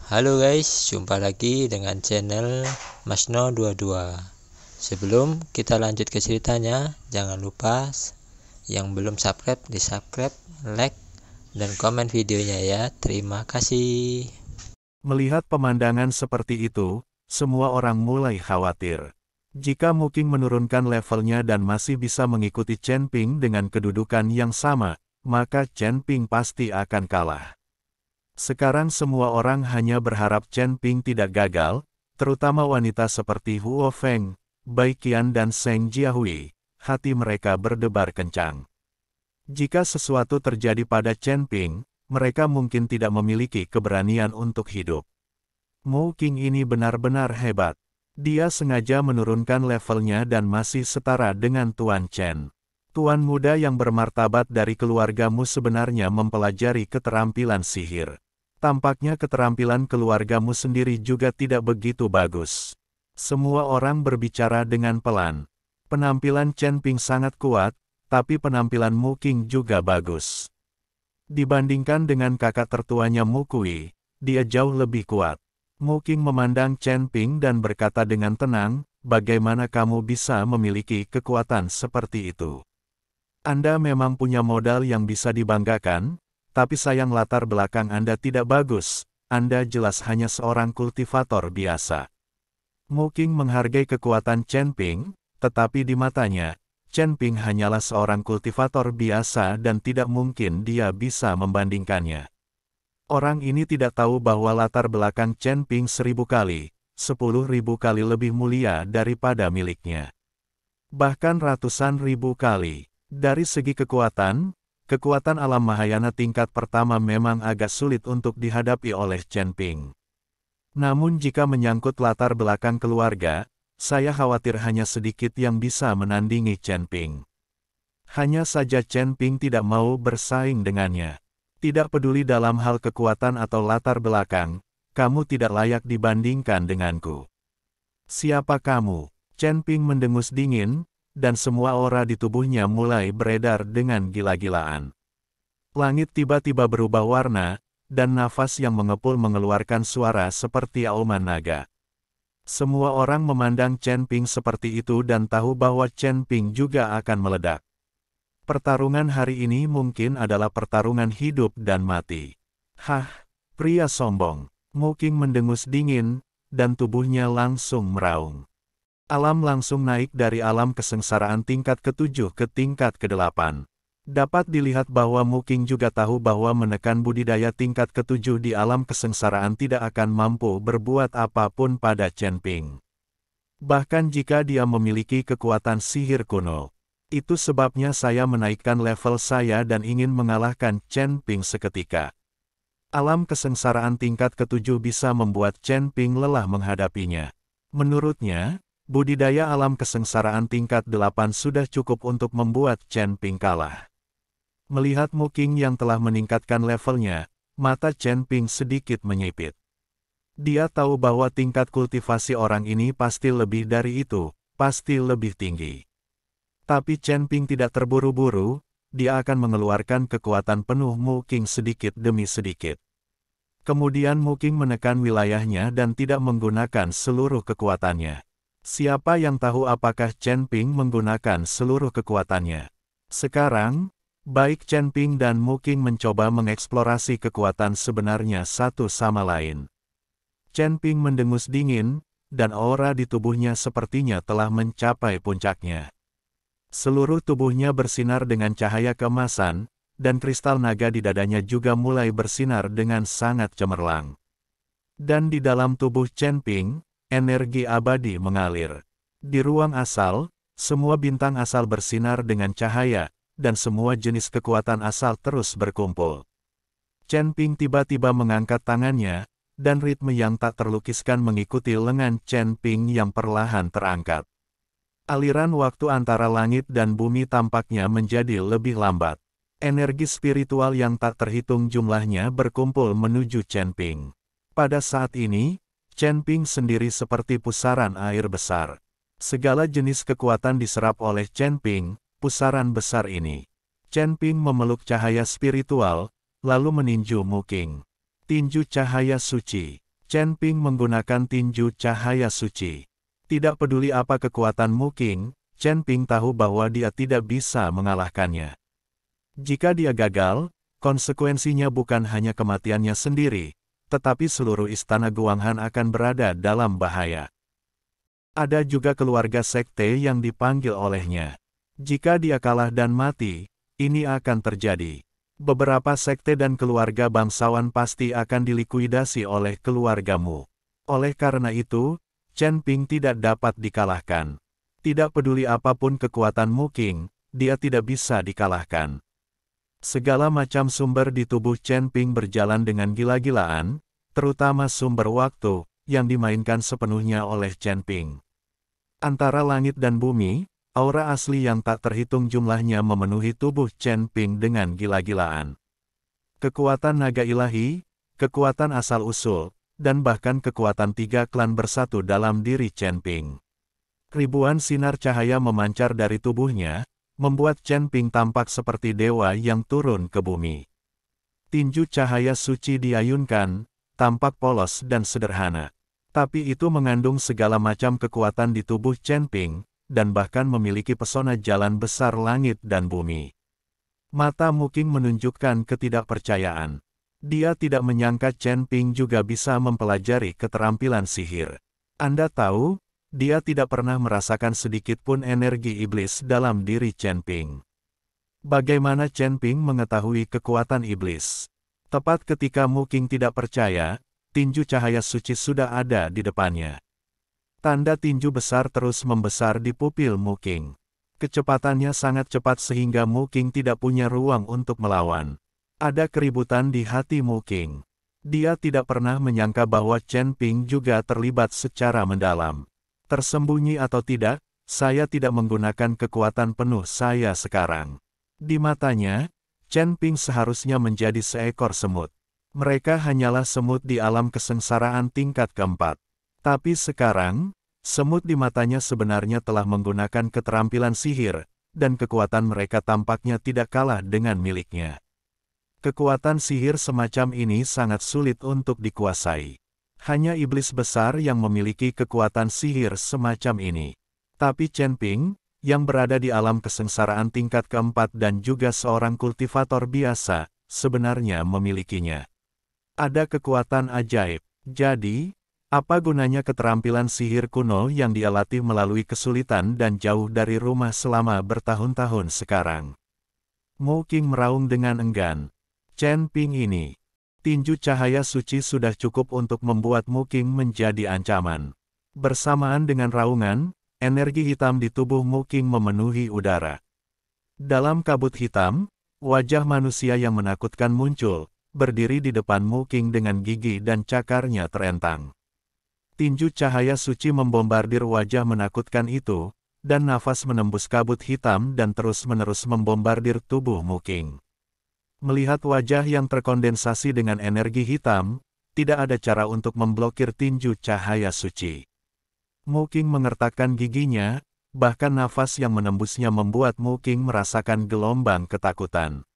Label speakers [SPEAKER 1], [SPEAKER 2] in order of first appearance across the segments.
[SPEAKER 1] Halo guys, jumpa lagi dengan channel Masno22. Sebelum kita lanjut ke ceritanya, jangan lupa yang belum subscribe di subscribe, like, dan komen videonya ya. Terima kasih.
[SPEAKER 2] Melihat pemandangan seperti itu, semua orang mulai khawatir. Jika Muking menurunkan levelnya dan masih bisa mengikuti Chen Ping dengan kedudukan yang sama, maka Chen Ping pasti akan kalah. Sekarang semua orang hanya berharap Chen Ping tidak gagal, terutama wanita seperti Huo Feng, Bai Qian dan Seng Jiahui. Hati mereka berdebar kencang. Jika sesuatu terjadi pada Chen Ping, mereka mungkin tidak memiliki keberanian untuk hidup. Mu Qing ini benar-benar hebat. Dia sengaja menurunkan levelnya dan masih setara dengan Tuan Chen. Tuan muda yang bermartabat dari keluargamu sebenarnya mempelajari keterampilan sihir. Tampaknya keterampilan keluargamu sendiri juga tidak begitu bagus. Semua orang berbicara dengan pelan. Penampilan Chen Ping sangat kuat, tapi penampilan Mu Qing juga bagus. Dibandingkan dengan kakak tertuanya Mu Kui, dia jauh lebih kuat. Mu Qing memandang Chen Ping dan berkata dengan tenang, "Bagaimana kamu bisa memiliki kekuatan seperti itu? Anda memang punya modal yang bisa dibanggakan, tapi sayang latar belakang Anda tidak bagus. Anda jelas hanya seorang kultivator biasa." Mu Qing menghargai kekuatan Chen Ping, tetapi di matanya, Chen Ping hanyalah seorang kultivator biasa dan tidak mungkin dia bisa membandingkannya. Orang ini tidak tahu bahwa latar belakang Chen Ping 1000 kali, 10.000 kali lebih mulia daripada miliknya. Bahkan ratusan ribu kali. Dari segi kekuatan, kekuatan alam Mahayana tingkat pertama memang agak sulit untuk dihadapi oleh Chen Ping. Namun jika menyangkut latar belakang keluarga, saya khawatir hanya sedikit yang bisa menandingi Chen Ping. Hanya saja Chen Ping tidak mau bersaing dengannya. Tidak peduli dalam hal kekuatan atau latar belakang, kamu tidak layak dibandingkan denganku. Siapa kamu? Chen Ping mendengus dingin, dan semua aura di tubuhnya mulai beredar dengan gila-gilaan. Langit tiba-tiba berubah warna, dan nafas yang mengepul mengeluarkan suara seperti auman naga. Semua orang memandang Chen Ping seperti itu dan tahu bahwa Chen Ping juga akan meledak. Pertarungan hari ini mungkin adalah pertarungan hidup dan mati. Hah, pria sombong. Mu Qing mendengus dingin, dan tubuhnya langsung meraung. Alam langsung naik dari alam kesengsaraan tingkat ke-7 ke tingkat ke-8. Dapat dilihat bahwa Mu Qing juga tahu bahwa menekan budidaya tingkat ke-7 di alam kesengsaraan tidak akan mampu berbuat apapun pada Chen Ping. Bahkan jika dia memiliki kekuatan sihir kuno. Itu sebabnya saya menaikkan level saya dan ingin mengalahkan Chen Ping seketika. Alam kesengsaraan tingkat ke-7 bisa membuat Chen Ping lelah menghadapinya. Menurutnya, budidaya alam kesengsaraan tingkat 8 sudah cukup untuk membuat Chen Ping kalah. Melihat Mu Qing yang telah meningkatkan levelnya, mata Chen Ping sedikit menyipit. Dia tahu bahwa tingkat kultivasi orang ini pasti lebih dari itu, pasti lebih tinggi. Tapi Chen Ping tidak terburu-buru, dia akan mengeluarkan kekuatan penuh Mu Qing sedikit demi sedikit. Kemudian Mu Qing menekan wilayahnya dan tidak menggunakan seluruh kekuatannya. Siapa yang tahu apakah Chen Ping menggunakan seluruh kekuatannya? Sekarang, baik Chen Ping dan Mu Qing mencoba mengeksplorasi kekuatan sebenarnya satu sama lain. Chen Ping mendengus dingin, dan aura di tubuhnya sepertinya telah mencapai puncaknya. Seluruh tubuhnya bersinar dengan cahaya keemasan, dan kristal naga di dadanya juga mulai bersinar dengan sangat cemerlang. Dan di dalam tubuh Chen Ping, energi abadi mengalir. Di ruang asal, semua bintang asal bersinar dengan cahaya, dan semua jenis kekuatan asal terus berkumpul. Chen Ping tiba-tiba mengangkat tangannya, dan ritme yang tak terlukiskan mengikuti lengan Chen Ping yang perlahan terangkat. Aliran waktu antara langit dan bumi tampaknya menjadi lebih lambat. Energi spiritual yang tak terhitung jumlahnya berkumpul menuju Chen Ping. Pada saat ini, Chen Ping sendiri seperti pusaran air besar. Segala jenis kekuatan diserap oleh Chen Ping, pusaran besar ini. Chen Ping memeluk cahaya spiritual, lalu meninju Mu Qing. Tinju cahaya suci. Chen Ping menggunakan tinju cahaya suci. Tidak peduli apa kekuatan Mu Qing, Chen Ping tahu bahwa dia tidak bisa mengalahkannya. Jika dia gagal, konsekuensinya bukan hanya kematiannya sendiri, tetapi seluruh istana Guanghan akan berada dalam bahaya. Ada juga keluarga sekte yang dipanggil olehnya. Jika dia kalah dan mati, ini akan terjadi. Beberapa sekte dan keluarga bangsawan pasti akan dilikuidasi oleh keluargamu. Oleh karena itu, Chen Ping tidak dapat dikalahkan. Tidak peduli apapun kekuatan Mu Qing, dia tidak bisa dikalahkan. Segala macam sumber di tubuh Chen Ping berjalan dengan gila-gilaan, terutama sumber waktu, yang dimainkan sepenuhnya oleh Chen Ping. Antara langit dan bumi, aura asli yang tak terhitung jumlahnya memenuhi tubuh Chen Ping dengan gila-gilaan. Kekuatan naga ilahi, kekuatan asal-usul, dan bahkan kekuatan tiga klan bersatu dalam diri Chen Ping. Ribuan sinar cahaya memancar dari tubuhnya, membuat Chen Ping tampak seperti dewa yang turun ke bumi. Tinju cahaya suci diayunkan, tampak polos dan sederhana. Tapi itu mengandung segala macam kekuatan di tubuh Chen Ping, dan bahkan memiliki pesona jalan besar langit dan bumi. Mata Mu Qing menunjukkan ketidakpercayaan. Dia tidak menyangka Chen Ping juga bisa mempelajari keterampilan sihir. Anda tahu, dia tidak pernah merasakan sedikit pun energi iblis dalam diri Chen Ping. Bagaimana Chen Ping mengetahui kekuatan iblis? Tepat ketika Mu Qing tidak percaya, tinju cahaya suci sudah ada di depannya. Tanda tinju besar terus membesar di pupil Mu Qing. Kecepatannya sangat cepat sehingga Mu Qing tidak punya ruang untuk melawan. Ada keributan di hati Mu Qing. Dia tidak pernah menyangka bahwa Chen Ping juga terlibat secara mendalam. Tersembunyi atau tidak, saya tidak menggunakan kekuatan penuh saya sekarang. Di matanya, Chen Ping seharusnya menjadi seekor semut. Mereka hanyalah semut di alam kesengsaraan tingkat keempat. Tapi sekarang, semut di matanya sebenarnya telah menggunakan keterampilan sihir, dan kekuatan mereka tampaknya tidak kalah dengan miliknya. Kekuatan sihir semacam ini sangat sulit untuk dikuasai. Hanya iblis besar yang memiliki kekuatan sihir semacam ini. Tapi Chen Ping, yang berada di alam kesengsaraan tingkat keempat dan juga seorang kultivator biasa, sebenarnya memilikinya. Ada kekuatan ajaib. Jadi, apa gunanya keterampilan sihir kuno yang dia latih melalui kesulitan dan jauh dari rumah selama bertahun-tahun sekarang? Mu Qing meraung dengan enggan. Chen Ping ini, tinju cahaya suci sudah cukup untuk membuat Mu Qing menjadi ancaman. Bersamaan dengan raungan, energi hitam di tubuh Mu Qing memenuhi udara. Dalam kabut hitam, wajah manusia yang menakutkan muncul, berdiri di depan Mu Qing dengan gigi dan cakarnya terentang. Tinju cahaya suci membombardir wajah menakutkan itu, dan nafas menembus kabut hitam dan terus-menerus membombardir tubuh Mu Qing. Melihat wajah yang terkondensasi dengan energi hitam, tidak ada cara untuk memblokir tinju cahaya suci. Mu Qing mengertakkan giginya, bahkan nafas yang menembusnya membuat Mu Qing merasakan gelombang ketakutan.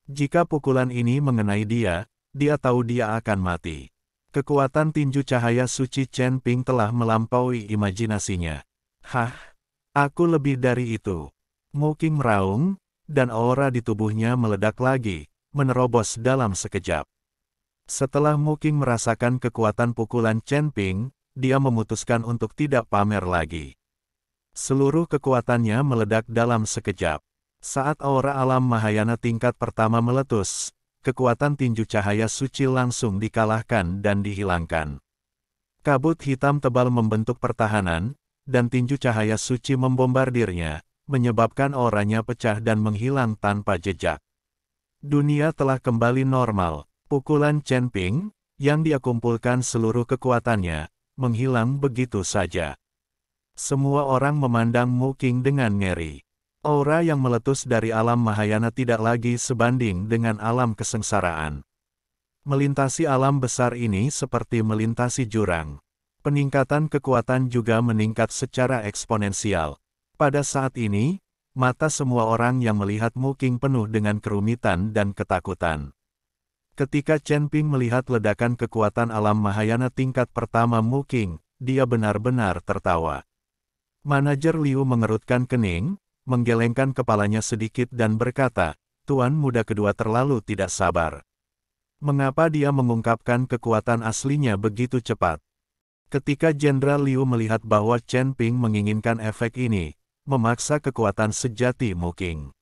[SPEAKER 2] Jika pukulan ini mengenai dia tahu dia akan mati. Kekuatan tinju cahaya suci Chen Ping telah melampaui imajinasinya. Hah, aku lebih dari itu. Mu Qing meraung, dan aura di tubuhnya meledak lagi, menerobos dalam sekejap. Setelah Mu Qing merasakan kekuatan pukulan Chen Ping, dia memutuskan untuk tidak pamer lagi. Seluruh kekuatannya meledak dalam sekejap. Saat aura alam Mahayana tingkat pertama meletus, kekuatan tinju cahaya suci langsung dikalahkan dan dihilangkan. Kabut hitam tebal membentuk pertahanan, dan tinju cahaya suci membombardirnya, menyebabkan auranya pecah dan menghilang tanpa jejak. Dunia telah kembali normal. Pukulan Chen Ping, yang dia kumpulkan seluruh kekuatannya, menghilang begitu saja. Semua orang memandang Mu Qing dengan ngeri. Aura yang meletus dari alam Mahayana tidak lagi sebanding dengan alam kesengsaraan. Melintasi alam besar ini seperti melintasi jurang. Peningkatan kekuatan juga meningkat secara eksponensial. Pada saat ini, mata semua orang yang melihat Mu Qing penuh dengan kerumitan dan ketakutan. Ketika Chen Ping melihat ledakan kekuatan alam Mahayana tingkat pertama Mu Qing, dia benar-benar tertawa. Manajer Liu mengerutkan kening, menggelengkan kepalanya sedikit dan berkata, Tuan muda kedua terlalu tidak sabar. Mengapa dia mengungkapkan kekuatan aslinya begitu cepat? Ketika Jenderal Liu melihat bahwa Chen Ping menginginkan efek ini, memaksa kekuatan sejati Mu Qing.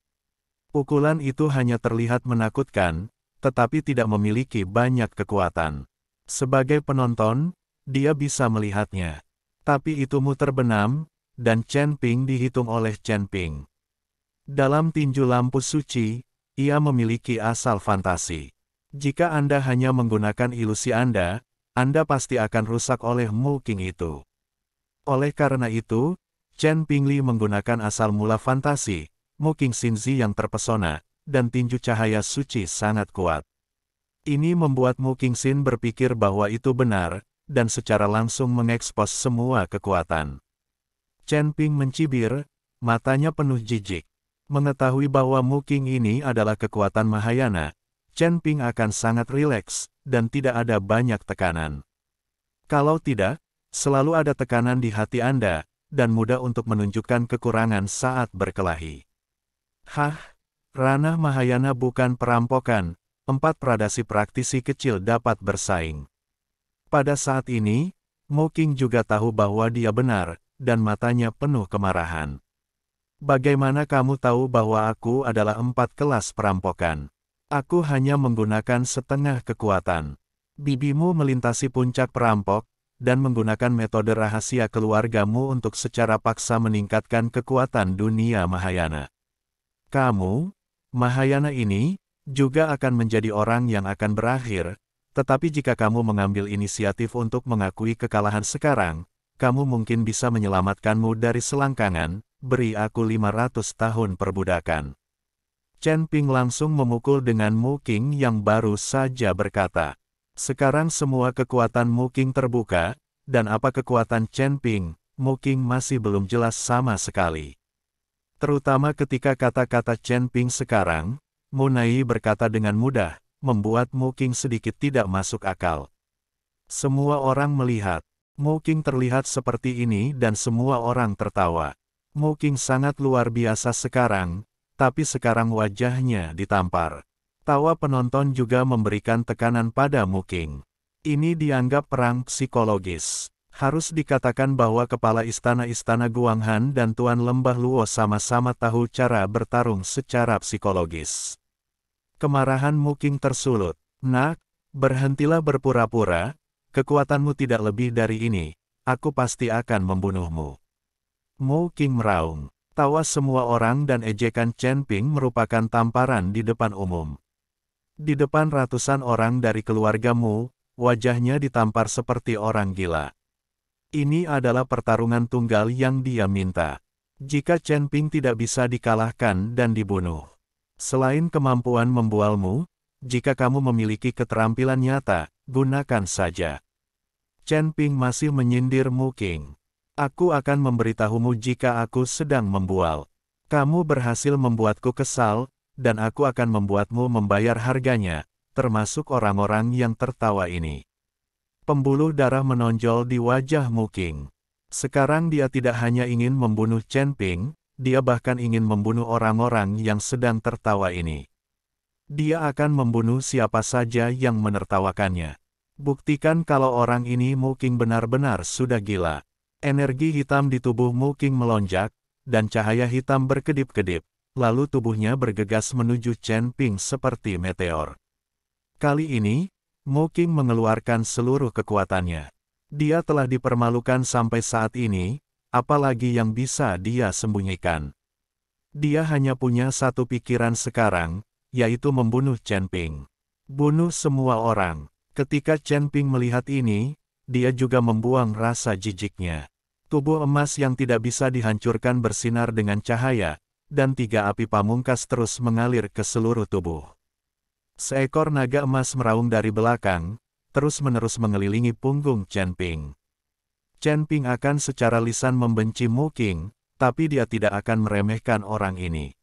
[SPEAKER 2] Pukulan itu hanya terlihat menakutkan, tetapi tidak memiliki banyak kekuatan. Sebagai penonton, dia bisa melihatnya. Tapi itu Mu terbenam, dan Chen Ping dihitung oleh Chen Ping. Dalam tinju lampu suci, ia memiliki asal fantasi. Jika Anda hanya menggunakan ilusi Anda pasti akan rusak oleh Mu Qing itu. Oleh karena itu, Chen Pingli menggunakan asal mula fantasi, Mu Qing Xinzi yang terpesona, dan tinju cahaya suci sangat kuat. Ini membuat Mu Qing Xin berpikir bahwa itu benar, dan secara langsung mengekspos semua kekuatan. Chen Ping mencibir, matanya penuh jijik. Mengetahui bahwa Mu Qing ini adalah kekuatan Mahayana, Chen Ping akan sangat rileks, dan tidak ada banyak tekanan. Kalau tidak, selalu ada tekanan di hati Anda, dan mudah untuk menunjukkan kekurangan saat berkelahi. Hah? Ranah Mahayana bukan perampokan, 4 pradasi praktisi kecil dapat bersaing. Pada saat ini, Mu Qing juga tahu bahwa dia benar, dan matanya penuh kemarahan. Bagaimana kamu tahu bahwa aku adalah 4 kelas perampokan? Aku hanya menggunakan setengah kekuatan. Bibimu melintasi puncak perampok, dan menggunakan metode rahasia keluargamu untuk secara paksa meningkatkan kekuatan dunia Mahayana. Kamu, Mahayana ini, juga akan menjadi orang yang akan berakhir, tetapi jika kamu mengambil inisiatif untuk mengakui kekalahan sekarang, kamu mungkin bisa menyelamatkanmu dari selangkangan, beri aku 500 tahun perbudakan. Chen Ping langsung memukul dengan Mu Qing yang baru saja berkata. Sekarang semua kekuatan Mu Qing terbuka, dan apa kekuatan Chen Ping, Mu Qing masih belum jelas sama sekali. Terutama ketika kata-kata Chen Ping sekarang, Mu Nai berkata dengan mudah, membuat Mu Qing sedikit tidak masuk akal. Semua orang melihat, Mu Qing terlihat seperti ini dan semua orang tertawa. Mu Qing sangat luar biasa sekarang, tapi sekarang wajahnya ditampar. Tawa penonton juga memberikan tekanan pada Mu Qing. Ini dianggap perang psikologis. Harus dikatakan bahwa kepala istana-istana Guanghan dan Tuan Lembah Luo sama-sama tahu cara bertarung secara psikologis. Kemarahan Mu Qing tersulut. Nak, berhentilah berpura-pura, kekuatanmu tidak lebih dari ini, aku pasti akan membunuhmu. Mu Qing meraung. Tawa semua orang dan ejekan Chen Ping merupakan tamparan di depan umum. Di depan ratusan orang dari keluarga Mu, wajahnya ditampar seperti orang gila. Ini adalah pertarungan tunggal yang dia minta. Jika Chen Ping tidak bisa dikalahkan dan dibunuh. Selain kemampuan membualmu, jika kamu memiliki keterampilan nyata, gunakan saja. Chen Ping masih menyindir Mu Qing. Aku akan memberitahumu jika aku sedang membual. Kamu berhasil membuatku kesal, dan aku akan membuatmu membayar harganya, termasuk orang-orang yang tertawa ini. Pembuluh darah menonjol di wajah Mu Qing. Sekarang dia tidak hanya ingin membunuh Chen Ping, dia bahkan ingin membunuh orang-orang yang sedang tertawa ini. Dia akan membunuh siapa saja yang menertawakannya. Buktikan kalau orang ini Mu Qing benar-benar sudah gila. Energi hitam di tubuh Mu Qing melonjak, dan cahaya hitam berkedip-kedip, lalu tubuhnya bergegas menuju Chen Ping seperti meteor. Kali ini, Mu Qing mengeluarkan seluruh kekuatannya. Dia telah dipermalukan sampai saat ini, apalagi yang bisa dia sembunyikan. Dia hanya punya satu pikiran sekarang, yaitu membunuh Chen Ping. Bunuh semua orang. Ketika Chen Ping melihat ini, dia juga membuang rasa jijiknya. Tubuh emas yang tidak bisa dihancurkan bersinar dengan cahaya, dan 3 api pamungkas terus mengalir ke seluruh tubuh. Seekor naga emas meraung dari belakang, terus-menerus mengelilingi punggung Chen Ping. Chen Ping akan secara lisan membenci Mu Qing, tapi dia tidak akan meremehkan orang ini.